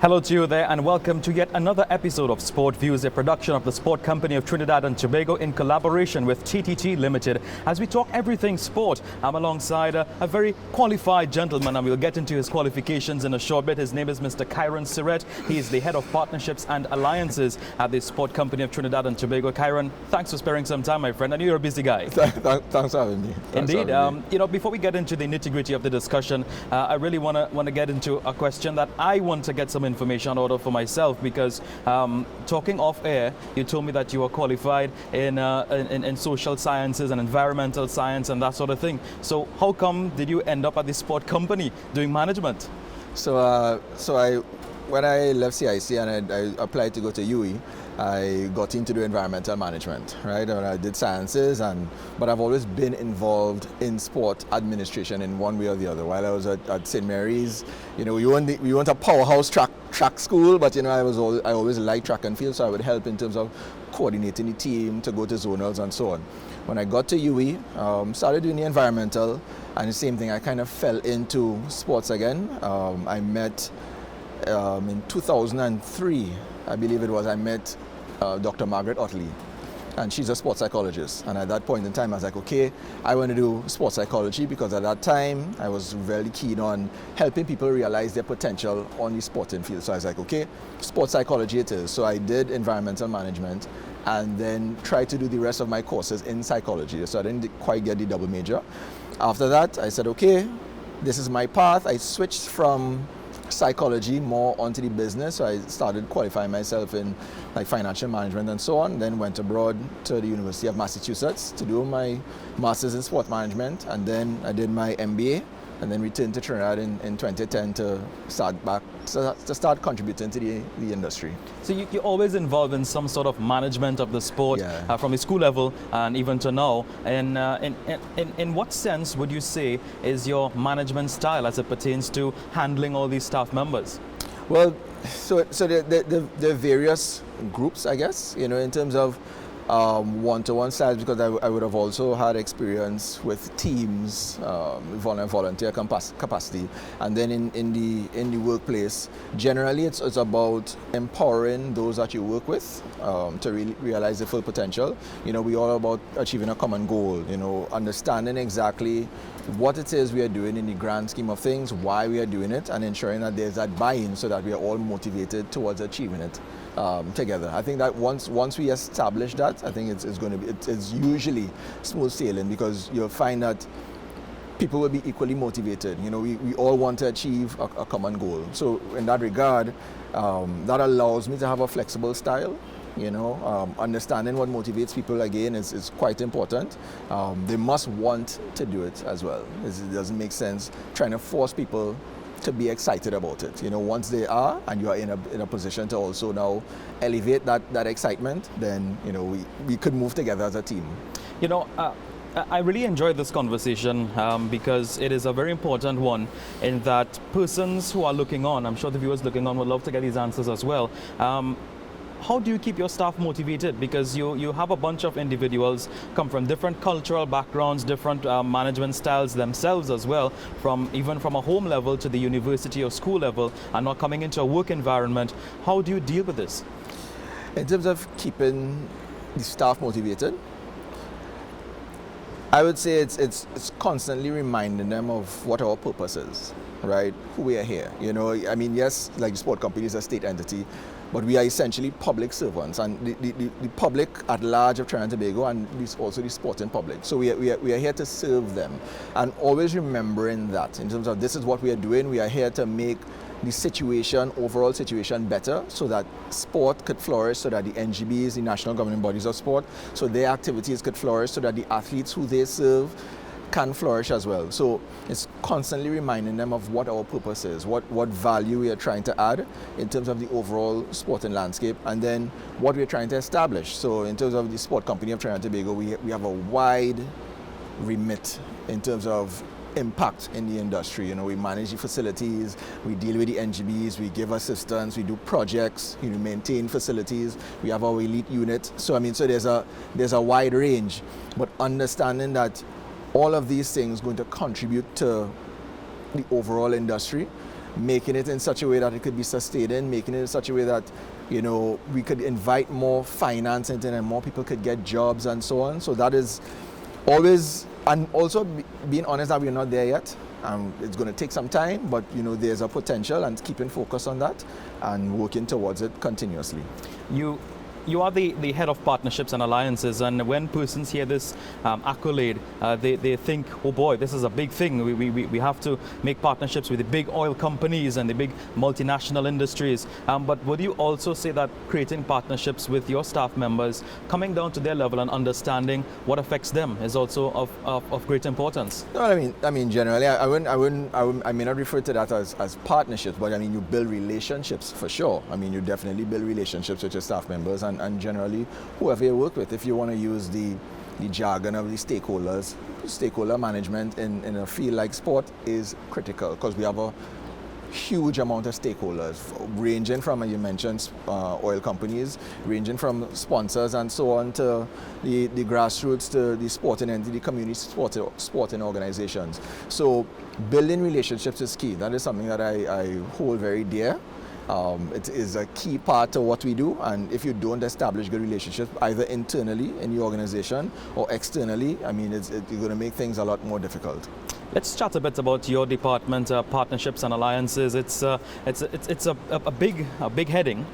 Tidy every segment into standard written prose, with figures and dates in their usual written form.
Hello to you there and welcome to yet another episode of Sport Views, a production of the Sport Company of Trinidad and Tobago in collaboration with TTT Limited. As we talk everything sport, I'm alongside a very qualified gentleman and we'll get into his qualifications in a short bit. His name is Mr. Kairon Serrette. He is the Head of Partnerships and Alliances at the Sport Company of Trinidad and Tobago. Kairon, thanks for sparing some time, my friend. I know you're a busy guy. Thanks for having me. Indeed. Before we get into the nitty-gritty of the discussion, I really want to get into a question that I want to get some information out of for myself, because talking off air, you told me that you are qualified in social sciences and environmental science and that sort of thing. So how come did you end up at the Sport Company doing management? When I left CIC and I applied to go to UE, I got into the environmental management, right? And I did sciences, but I've always been involved in sport administration in one way or the other. While I was at St. Mary's, we weren't a powerhouse track school, but I always liked track and field, so I would help in terms of coordinating the team to go to zonals and so on. When I got to UE, started doing the environmental, and the same thing, I kind of fell into sports again. I met in 2003, I believe it was, I met Dr. Margaret Otley, and she's a sports psychologist. And at that point in time, I was like, okay, I want to do sports psychology, because at that time, I was very keen on helping people realize their potential on the sporting field. So I was like, okay, sports psychology it is. So I did environmental management and then tried to do the rest of my courses in psychology. So I didn't quite get the double major. After that, I said, okay, this is my path. I switched from psychology more onto the business, so I started qualifying myself in like financial management and so on, then went abroad to the University of Massachusetts to do my master's in sport management, and then I did my MBA and then returned to Trinidad in 2010 to start contributing to the industry. So you're always involved in some sort of management of the sport, yeah. From the school level and even to now. And in what sense would you say is your management style as it pertains to handling all these staff members? Well, so the various groups, I guess, in terms of one-to-one styles, because I would have also had experience with teams, volunteer capacity, and then in the workplace, generally it's about empowering those that you work with to really realize their full potential. We all about achieving a common goal, understanding exactly what it is we are doing in the grand scheme of things, why we are doing it, and ensuring that there's that buy-in so that we are all motivated towards achieving it together. I think that once we establish that, I think it's usually smooth sailing, because you'll find that people will be equally motivated. We all want to achieve a common goal. So in that regard, that allows me to have a flexible style. Understanding what motivates people again is quite important. They must want to do it as well. It doesn't make sense trying to force people to be excited about it. Once they are, and you are in a position to also now elevate that excitement, then we could move together as a team. I really enjoyed this conversation because it is a very important one, in that persons who are looking on, I'm sure the viewers looking on would love to get these answers as well. How do you keep your staff motivated? Because you have a bunch of individuals come from different cultural backgrounds, different management styles themselves as well, even from a home level to the university or school level, and not coming into a work environment. How do you deal with this? In terms of keeping the staff motivated, I would say it's constantly reminding them of what our purpose is, right? Who we are here. Yes, like the sport company is a state entity, but we are essentially public servants, and the public at large of Trinidad and Tobago, and also the sporting public. So we are here to serve them, and always remembering that in terms of this is what we are doing. We are here to make the overall situation better, so that sport could flourish, so that the NGBs, the national governing bodies of sport, so their activities could flourish, so that the athletes who they serve can flourish as well. So it's constantly reminding them of what our purpose is, what value we are trying to add in terms of the overall sporting landscape, and then what we're trying to establish. So in terms of the Sport Company of Trinidad and Tobago, we have a wide remit in terms of impact in the industry. We manage the facilities, we deal with the NGBs, we give assistance, we do projects, maintain facilities, we have our elite unit. So there's a wide range, but understanding that all of these things going to contribute to the overall industry, making it in such a way that it could be sustaining, making it in such a way that, you know, we could invite more finance into it and more people could get jobs and so on. So that is always, and also being honest that we're not there yet. It's going to take some time, but you know, there's a potential, and keeping focus on that and working towards it continuously. You are the head of partnerships and alliances, and when persons hear this accolade, they think, oh boy, this is a big thing. We have to make partnerships with the big oil companies and the big multinational industries. But would you also say that creating partnerships with your staff members, coming down to their level and understanding what affects them, is also of great importance? No, I mean, generally, I may not refer to that as partnerships, but I mean, you build relationships for sure. I mean, you definitely build relationships with your staff members and generally whoever you work with. If you want to use the jargon of the stakeholders, stakeholder management in a field like sport is critical, because we have a huge amount of stakeholders, ranging from, you mentioned, oil companies, ranging from sponsors and so on, to the grassroots, to the sporting entity, the community sporting organizations. So building relationships is key. That is something that I hold very dear. It is a key part of what we do, and if you don't establish good relationships either internally in the organization or externally, I mean, you're going to make things a lot more difficult. Let's chat a bit about your department, partnerships and alliances. It's a big heading,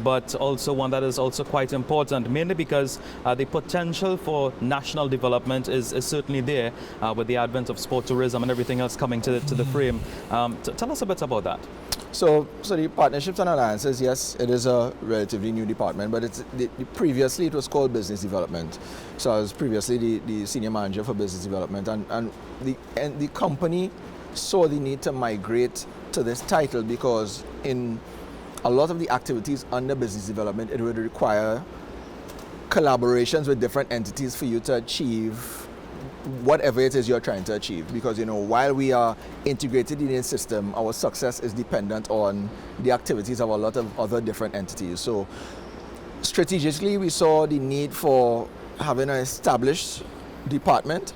but also one that is also quite important, mainly because the potential for national development is certainly there with the advent of sport tourism and everything else coming to the frame. Tell us a bit about that. So the partnerships and alliances, yes, it is a relatively new department, but previously it was called business development. So I was previously the senior manager for business development, and the company saw the need to migrate to this title, because in a lot of the activities under business development, it would require collaborations with different entities for you to achieve whatever it is you're trying to achieve. Because, you know, while we are integrated in a system, our success is dependent on the activities of a lot of other different entities. So strategically, we saw the need for having an established department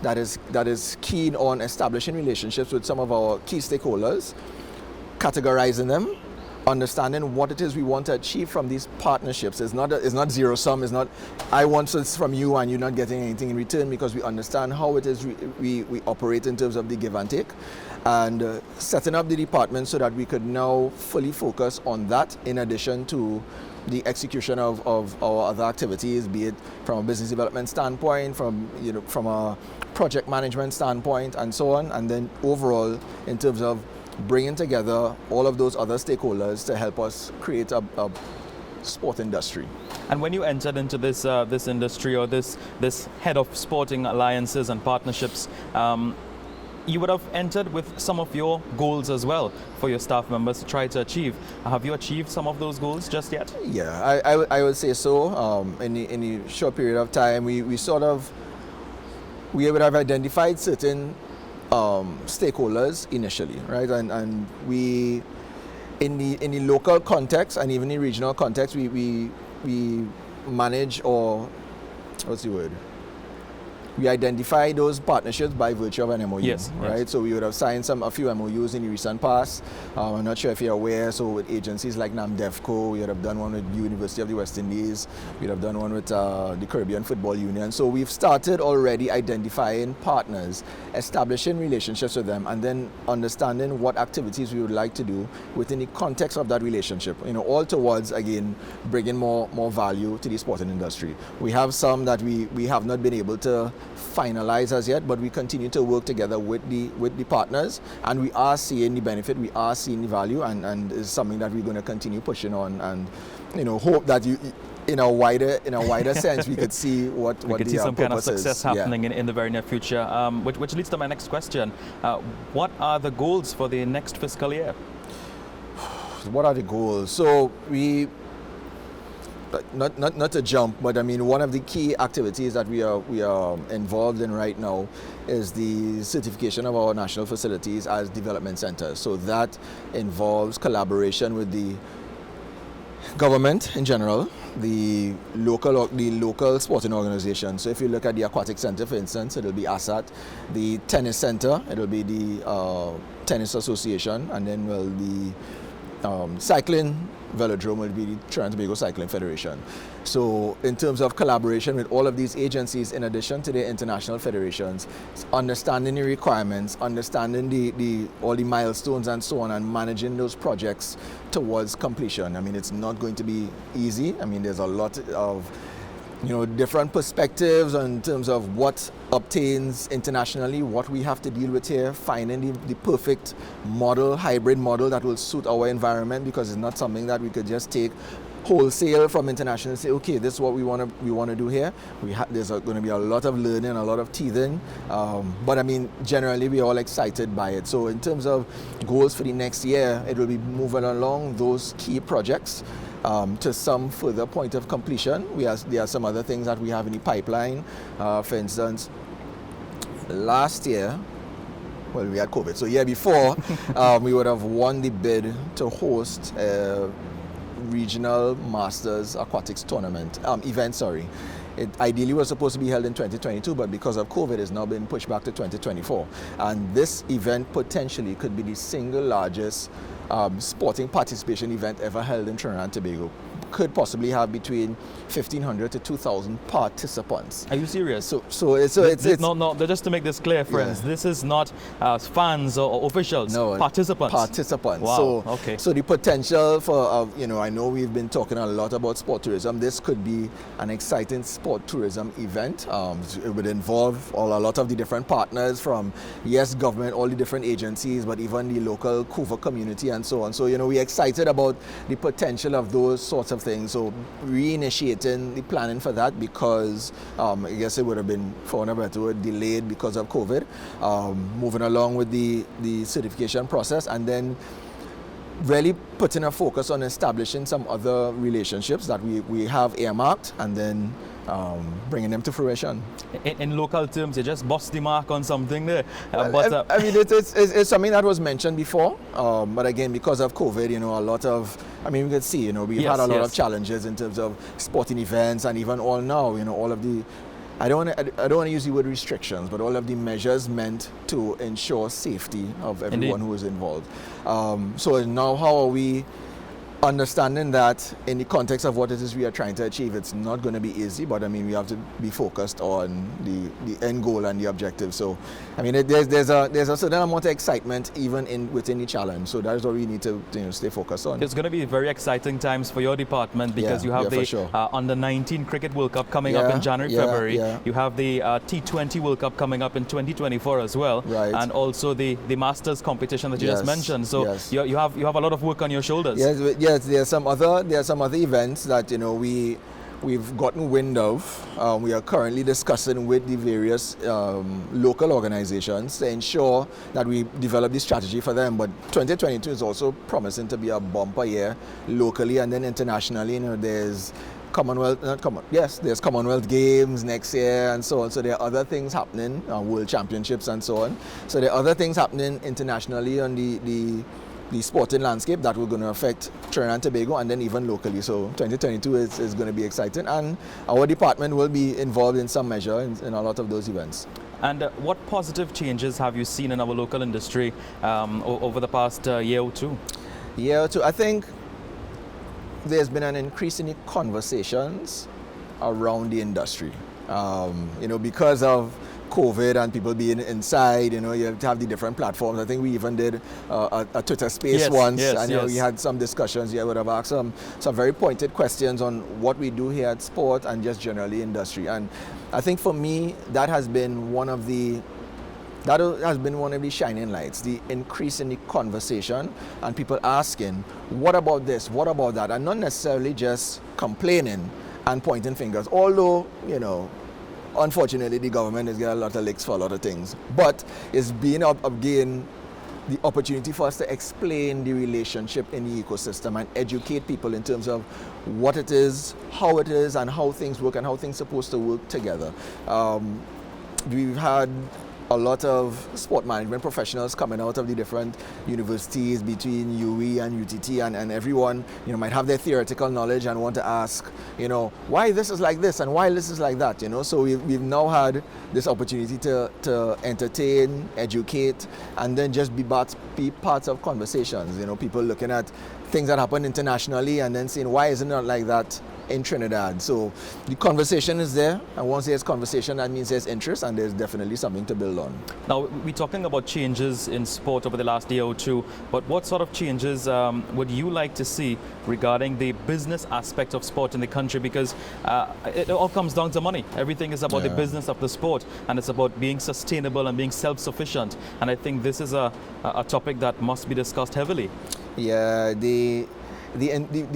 that is keen on establishing relationships with some of our key stakeholders, categorizing them, understanding what it is we want to achieve from these partnerships. It's not zero sum. It's not I want this from you and you're not getting anything in return, because we understand how it is we operate in terms of the give and take, and setting up the department so that we could now fully focus on that, in addition to the execution of our other activities, be it from a business development standpoint, from a project management standpoint, and so on, and then overall in terms of bringing together all of those other stakeholders to help us create a sport industry. And when you entered into this industry, or this head of sporting alliances and partnerships, you would have entered with some of your goals as well for your staff members to try to achieve. Have you achieved some of those goals just yet? Yeah, I would say so. In the short period of time, we would have identified certain stakeholders initially, right? And we, in the local context and even in regional context, we manage, or what's the word? We identify those partnerships by virtue of an MOU, yes, right? Yes. So we would have signed a few MOUs in the recent past. I'm not sure if you're aware. So with agencies like NAMDEFCO, we would have done one with University of the West Indies. We would have done one with the Caribbean Football Union. So we've started already identifying partners, establishing relationships with them, and then understanding what activities we would like to do within the context of that relationship. You know, all towards, again, bringing more value to the sporting industry. We have some that we have not been able to finalize as yet, but we continue to work together with the partners, and we are seeing the benefit, we are seeing the value, and it's something that we're going to continue pushing on, and hope that in a wider sense we could see what we could the see some kind of success is. happening in the very near future, which leads to my next question. What are the goals for the next fiscal year? What are the goals? So we not to jump, but I mean, one of the key activities that we are involved in right now is the certification of our national facilities as development centers. So that involves collaboration with the government in general, the local sporting organizations. So if you look at the aquatic center, for instance, it'll be ASAT. The tennis center, it'll be the tennis association, and then the cycling velodrome will be the Trinidad and Tobago Cycling Federation. So in terms of collaboration with all of these agencies, in addition to the international federations, understanding the requirements, understanding all the milestones and so on, and managing those projects towards completion. I mean, it's not going to be easy. I mean, there's a lot of different perspectives in terms of what obtains internationally, what we have to deal with here, finding the perfect model, hybrid model that will suit our environment, because it's not something that we could just take wholesale from international and say, okay, this is what we want to do here. There's going to be a lot of learning, a lot of teething, but I mean, generally we're all excited by it. So in terms of goals for the next year, it will be moving along those key projects to some further point of completion. There are some other things that we have in the pipeline. For instance, last year, well, we had COVID. So year before, we would have won the bid to host a regional masters aquatics tournament event. Sorry, it ideally was supposed to be held in 2022, but because of COVID, it's now been pushed back to 2024. And this event potentially could be the single largest sporting participation event ever held in Trinidad and Tobago. Could possibly have between 1,500 to 2,000 participants. Are you serious? So it's no. Just to make this clear, friends, this is not fans or officials. No, participants. Participants. Wow. So okay. So the potential for I know we've been talking a lot about sport tourism. This could be an exciting sport tourism event. It would involve a lot of the different partners from government, all the different agencies, but even the local Kuva community and so on. So we're excited about the potential of those sorts of things. So reinitiating the planning for that, because I guess it would have been, for want of a better word, delayed because of COVID. Moving along with the certification process, and then really putting a focus on establishing some other relationships that we have earmarked, and then bringing them to fruition. In local terms, you just bust the mark on something there. I mean, it's something that was mentioned before, but again, because of COVID, a lot of, we could see, we've had a lot of challenges in terms of sporting events, and even all now, all of the, I don't want to use the word restrictions, but all of the measures meant to ensure safety of everyone who is involved. So now how are we understanding that in the context of what it is we are trying to achieve? It's not going to be easy, but we have to be focused on the end goal and the objective. So there's a certain amount of excitement even within the challenge. So that is what we need to stay focused on. It's going to be very exciting times for your department, because you have the Under-19 Cricket World Cup coming up in January, February. You have the T20 World Cup coming up in 2024 as well, and also the Masters competition that you just mentioned. So you have a lot of work on your shoulders. Yes, there are some other events that we've gotten wind of. We are currently discussing with the various local organizations to ensure that we develop the strategy for them. But 2022 is also promising to be a bumper year locally, and then internationally. There's there's Commonwealth Games next year and so on. So there are other things happening, World Championships and so on. So there are other things happening internationally on the sporting landscape that will going to affect Trinidad and Tobago, and then even locally. So 2022 is going to be exciting, and our department will be involved in some measure in a lot of those events. And what positive changes have you seen in our local industry over the past year or two? I think there's been an increase in the conversations around the industry. Because of COVID and people being inside, you have to have the different platforms. I think we even did a Twitter space once, and we had some discussions. I would have asked some very pointed questions on what we do here at Sportt and just generally industry. And I think for me, that has been one of the shining lights, the increase in the conversation and people asking, what about this, what about that, and not necessarily just complaining and pointing fingers. Although, unfortunately, the government is getting a lot of licks for a lot of things. But it's being again the opportunity for us to explain the relationship in the ecosystem and educate people in terms of what it is, and how things work and how things are supposed to work together. We've had a lot of sport management professionals coming out of the different universities between UE and UTT, and everyone, might have their theoretical knowledge and want to ask, why this is like this and why this is like that, So we've now had this opportunity to entertain, educate, and then just be parts of conversations. People looking at things that happen internationally and then saying, why isn't it like that in Trinidad? So the conversation is there, and once there's conversation, that means there's interest, and there's definitely something to build on. Now, we're talking about changes in sport over the last year or two, but what sort of changes would you like to see regarding the business aspect of sport in the country? Because it all comes down to money. Everything is about the business of the sport, and it's about being sustainable and being self-sufficient. And I think this is a topic that must be discussed heavily. Yeah, the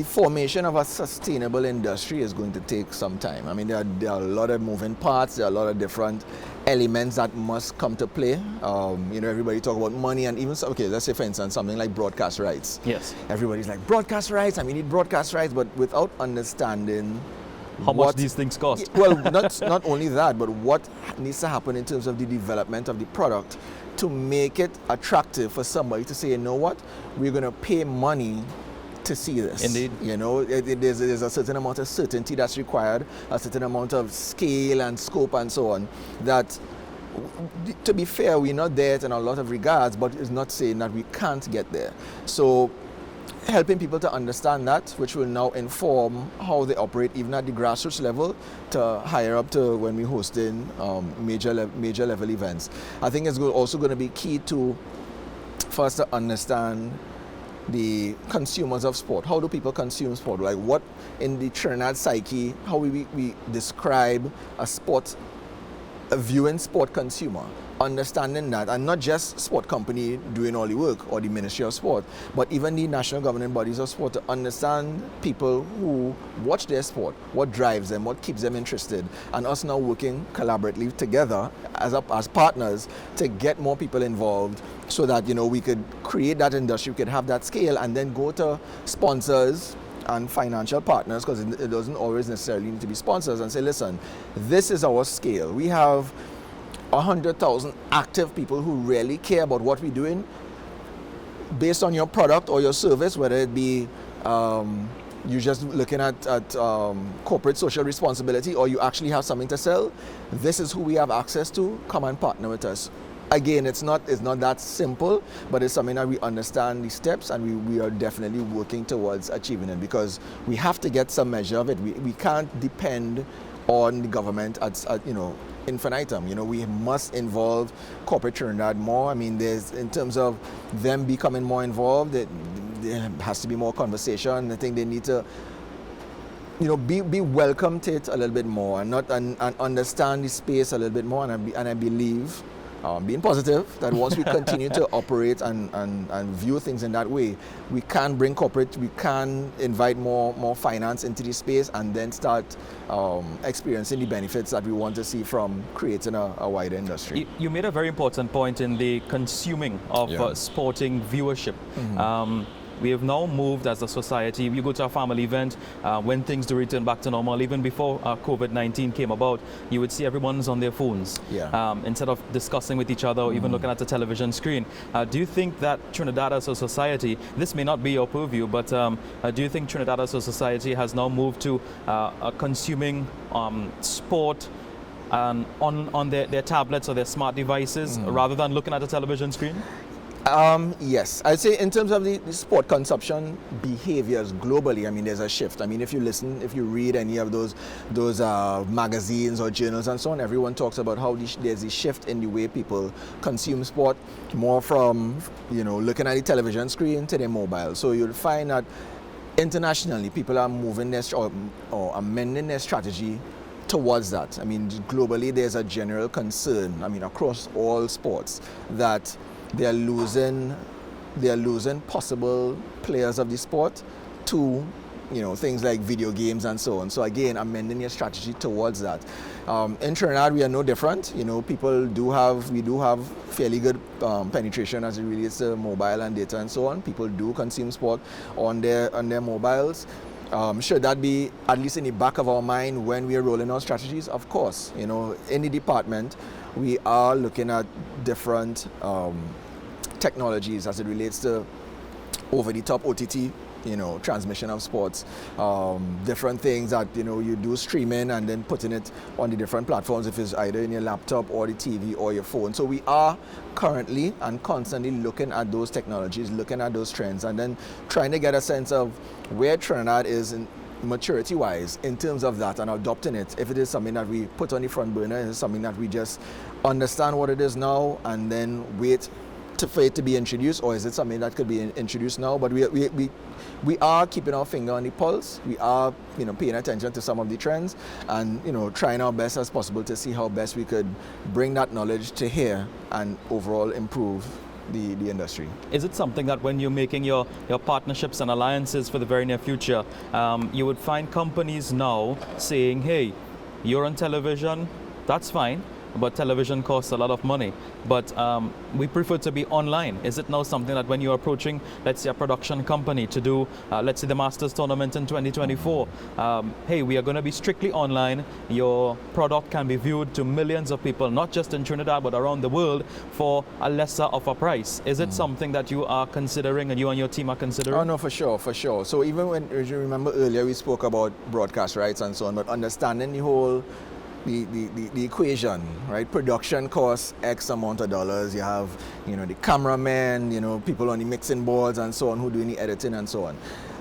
formation of a sustainable industry is going to take some time. I mean, there are a lot of moving parts, there are a lot of different elements that must come to play. Everybody talk about money, and even, let's say for instance, something like broadcast rights. Yes. Everybody's like, broadcast rights, we need broadcast rights, but without understanding how much these things cost. Well, not only that, but what needs to happen in terms of the development of the product to make it attractive for somebody to say, you know what, we're going to pay money to see this. Indeed. There's a certain amount of certainty that's required, a certain amount of scale and scope and so on, that, to be fair, we're not there in a lot of regards, but it's not saying that we can't get there. So helping people to understand that, which will now inform how they operate even at the grassroots level to higher up to when we're hosting major level events. I think it's also going to be key for us to understand the consumers of sport. How do people consume sport? Like, what in the Trinidad psyche, how we describe a viewing sport consumer, understanding that, and not just sport company doing all the work or the Ministry of Sport, but even the national governing bodies of sport, to understand people who watch their sport, what drives them, what keeps them interested, and us now working collaboratively together as partners to get more people involved, so that we could create that industry, we could have that scale, and then go to sponsors and financial partners, because it doesn't always necessarily need to be sponsors, and say, listen, this is our scale. We have 100,000 active people who really care about what we're doing. Based on your product or your service, whether it be you're just looking at corporate social responsibility, or you actually have something to sell, this is who we have access to. Come and partner with us. Again, it's not that simple, but it's something that we understand the steps, and we are definitely working towards achieving it, because we have to get some measure of it. We can't depend on the government at infinitum. We must involve corporate Trinidad more. I mean, in terms of them becoming more involved, there has to be more conversation. I think they need to be welcome to it a little bit more, and understand the space a little bit more, and I believe, being positive, that once we continue to operate and view things in that way, we can bring corporate, we can invite more finance into the space, and then start experiencing the benefits that we want to see from creating a wider industry. You made a very important point in the consuming of sporting viewership. Mm-hmm. We have now moved as a society. You go to a family event, when things do return back to normal, even before COVID-19 came about, you would see everyone's on their phones instead of discussing with each other or even looking at the television screen. Do you think that Trinidad as a society, this may not be your purview, but do you think Trinidad as a society has now moved to consuming sport on their tablets or their smart devices rather than looking at a television screen? Yes, I'd say in terms of the sport consumption behaviors globally, I mean, there's a shift. I mean, if you read any of those magazines or journals and so on, everyone talks about how there's a shift in the way people consume sport, more from looking at the television screen to their mobile. So you'll find that internationally, people are moving or amending their strategy towards that. I mean, globally, there's a general concern, across all sports, that they are losing possible players of the sport to things like video games and so on. So again, amending your strategy towards that. In Trinidad, we are no different. We do have fairly good penetration as it relates to mobile and data and so on. People do consume sport on their mobiles. Should that be at least in the back of our mind when we are rolling out strategies? Of course, you know, in the department, we are looking at different technologies as it relates to over-the-top OTT, you know, transmission of sports, different things that, you know, you do streaming and then putting it on the different platforms, if it's either in your laptop or the TV or your phone. So we are currently and constantly looking at those technologies, looking at those trends, and then trying to get a sense of where Trinidad is in maturity-wise in terms of that and adopting it. If it is something that we put on the front burner, is something that we just understand what it is now and then wait for it to be introduced, or is it something that could be introduced now? But we are keeping our finger on the pulse. We are, you know, paying attention to some of the trends and, you know, trying our best as possible to see how best we could bring that knowledge to here and overall improve the industry. Is it something that when you're making your partnerships and alliances for the very near future, you would find companies now saying, hey, you're on television, that's fine, but television costs a lot of money, but we prefer to be online. Is it now something that when you're approaching, let's say, a production company to do, let's say, the Masters tournament in 2024, hey, we are going to be strictly online. Your product can be viewed to millions of people, not just in Trinidad, but around the world for a lesser of a price. Is it something that you are considering and you and your team are considering? Oh, no, for sure, for sure. So even when, as you remember earlier, we spoke about broadcast rights and so on, but understanding the whole the equation, right? Production costs X amount of dollars. You have, you know, the cameramen, you know, people on the mixing boards and so on who do the editing and so on.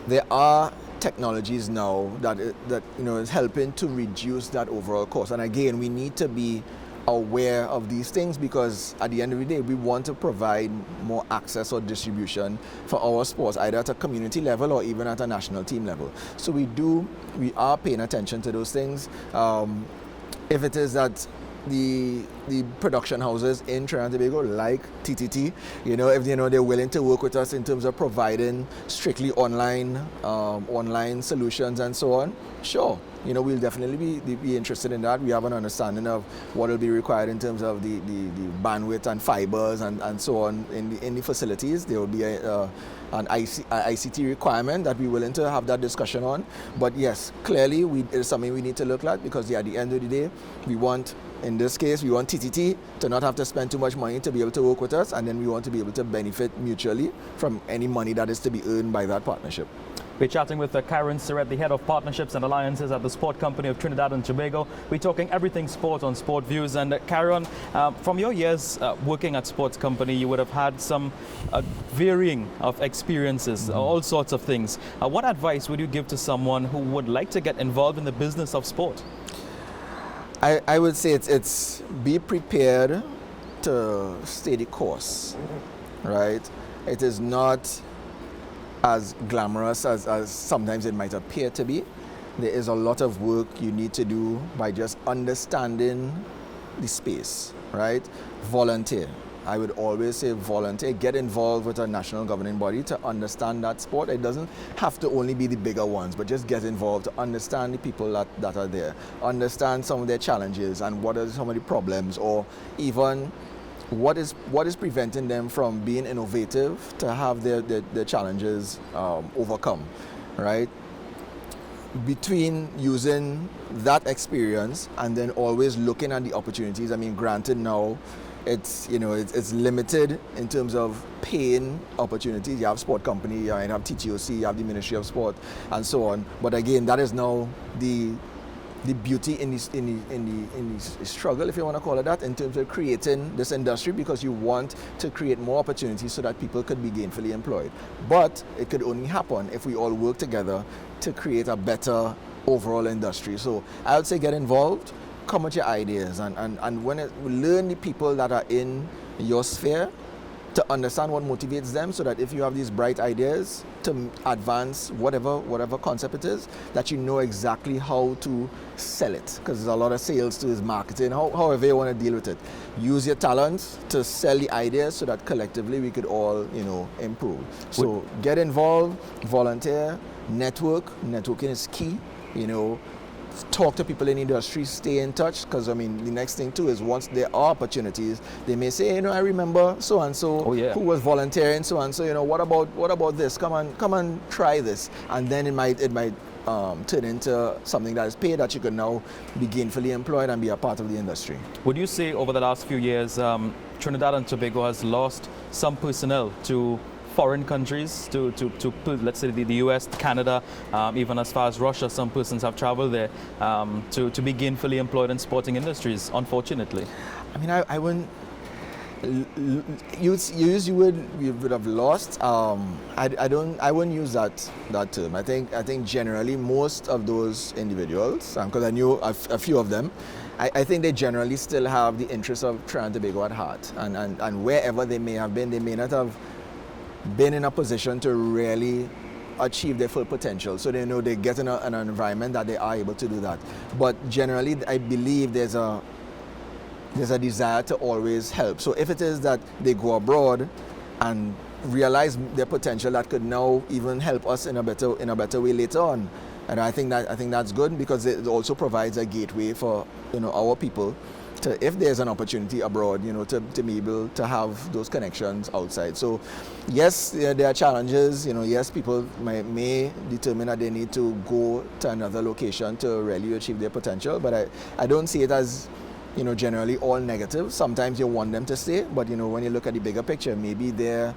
There are technologies now that you know is helping to reduce that overall cost. And again, we need to be aware of these things because at the end of the day, we want to provide more access or distribution for our sports, either at a community level or even at a national team level. So we are paying attention to those things. If it is that the production houses in Trinidad and Tobago, like TTT, you know, if you know they're willing to work with us in terms of providing strictly online solutions and so on, sure, you know, we'll definitely be interested in that. We have an understanding of what will be required in terms of the bandwidth and fibers and so on in the facilities. There will be an ICT requirement that we're willing to have that discussion on. But yes, clearly it is something we need to look at because at the end of the day, in this case, we want TTT to not have to spend too much money to be able to work with us, and then we want to be able to benefit mutually from any money that is to be earned by that partnership. We're chatting with Kairon Serrette, the head of partnerships and alliances at the Sportt Company of Trinidad and Tobago. We're talking everything sport on Sport Views. And Kairon, from your years working at Sports Company, you would have had some varying of experiences, all sorts of things. What advice would you give to someone who would like to get involved in the business of sport? I would say it's be prepared to stay the course, right? It is not as glamorous as sometimes it might appear to be. There is a lot of work you need to do by just understanding the space, right? Volunteer. I would always say volunteer, get involved with a national governing body to understand that sport. It doesn't have to only be the bigger ones, but just get involved to understand the people that are there, understand some of their challenges and what are some of the problems, or even what is preventing them from being innovative to have their challenges overcome, right? Between using that experience and then always looking at the opportunities, I mean, granted now, it's limited in terms of paying opportunities. You have Sport Company, you have TTOC, you have the Ministry of Sport, and so on. But again, that is now the beauty in the struggle, if you want to call it that, in terms of creating this industry, because you want to create more opportunities so that people could be gainfully employed. But it could only happen if we all work together to create a better overall industry. So I would say get involved. Come with your ideas and learn the people that are in your sphere to understand what motivates them, so that if you have these bright ideas to advance whatever concept it is, that you know exactly how to sell it, because there's a lot of sales to this marketing, however you want to deal with it. Use your talents to sell the ideas so that collectively we could all, you know, improve. So get involved, volunteer, networking is key, you know. Talk to people in the industry, stay in touch, because I mean the next thing too is once there are opportunities, they may say, you know, I remember so and so who was volunteering, so and so, you know, what about this? Come on, try this, and then it might turn into something that is paid, that you can now be gainfully employed and be a part of the industry. Would you say over the last few years, Trinidad and Tobago has lost some personnel to foreign countries, to let's say the US, Canada, even as far as Russia? Some persons have traveled there to be gainfully employed in sporting industries, unfortunately. I mean, I wouldn't. You would have lost. I wouldn't use that term. I think generally most of those individuals, because I knew a few of them, I think they generally still have the interest of Trinidad and Tobago at heart, and wherever they may have been, they may not have been in a position to really achieve their full potential. So they know they get in an environment that they are able to do that. But generally, I believe there's a desire to always help. So if it is that they go abroad and realize their potential, that could now even help us in a better way later on. And I think that's good, because it also provides a gateway for our people to, if there's an opportunity abroad, to be able to have those connections outside. So yes, there are challenges. Yes, people may determine that they need to go to another location to really achieve their potential, but I don't see it as generally all negative. Sometimes you want them to stay, but when you look at the bigger picture, maybe the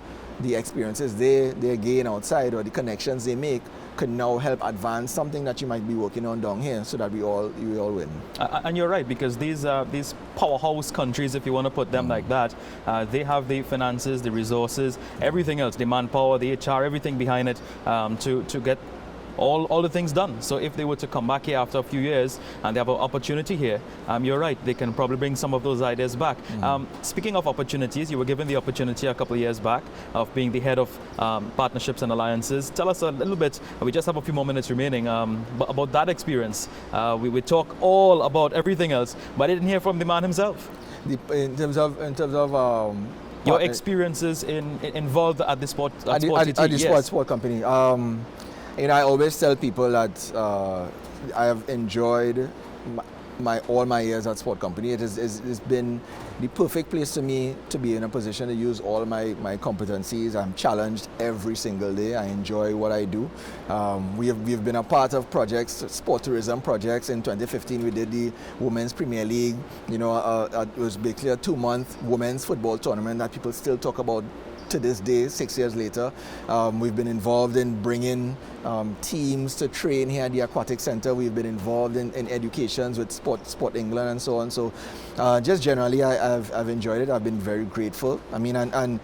experiences they gain outside, or the connections they make, could now help advance something that you might be working on down here, so that we all win. And you're right, because these powerhouse countries, if you want to put them like that, they have the finances, the resources, everything else, the manpower, the HR, everything behind it, to get all the things done. So if they were to come back here after a few years and they have an opportunity here, you're right, they can probably bring some of those ideas back. Speaking of opportunities, you were given the opportunity a couple of years back of being the head of partnerships and alliances. Tell us a little bit, we just have a few more minutes remaining, about that experience. We talk all about everything else, but I didn't hear from the man himself. In terms of your experiences involved at the Sportt Sportt company. I always tell people that I have enjoyed all my years at Sportt company. It's been the perfect place to me to be in a position to use all my competencies. I'm challenged every single day. I enjoy what I do. We've been a part of projects, sport tourism projects. In 2015, we did the Women's Premier League. It was basically a 2-month women's football tournament that people still talk about to this day, 6 years later. We've been involved in bringing teams to train here at the Aquatic Center. We've been involved in educations with Sport England and so on. So just generally, I've enjoyed it. I've been very grateful. I mean, and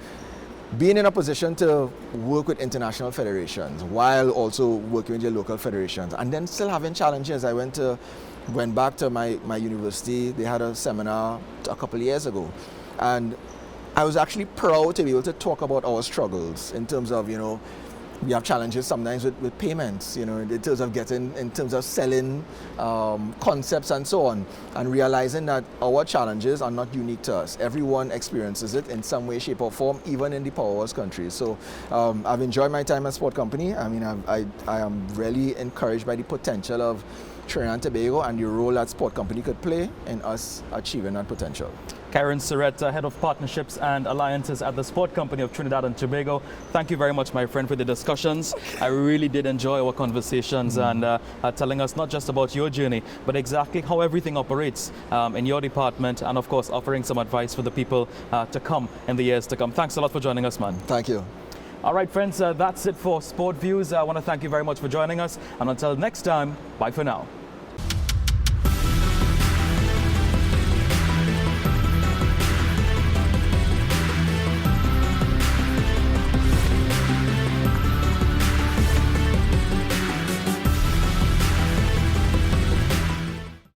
being in a position to work with international federations while also working with your local federations, and then still having challenges. I went back to my university. They had a seminar a couple of years ago, and I was actually proud to be able to talk about our struggles in terms of, we have challenges sometimes with payments, in terms of selling concepts and so on, and realizing that our challenges are not unique to us. Everyone experiences it in some way, shape or form, even in the powerhouse countries. So I've enjoyed my time at Sportt company. I mean, I am really encouraged by the potential of Trinidad and Tobago and the role that Sportt company could play in us achieving that potential. Kairon Serrette, Head of Partnerships and Alliances at the Sportt Company of Trinidad and Tobago. Thank you very much, my friend, for the discussions. I really did enjoy our conversations and telling us not just about your journey, but exactly how everything operates in your department, and of course offering some advice for the people to come in the years to come. Thanks a lot for joining us, man. Thank you. All right, friends, that's it for Sport Views. I want to thank you very much for joining us, and until next time, bye for now.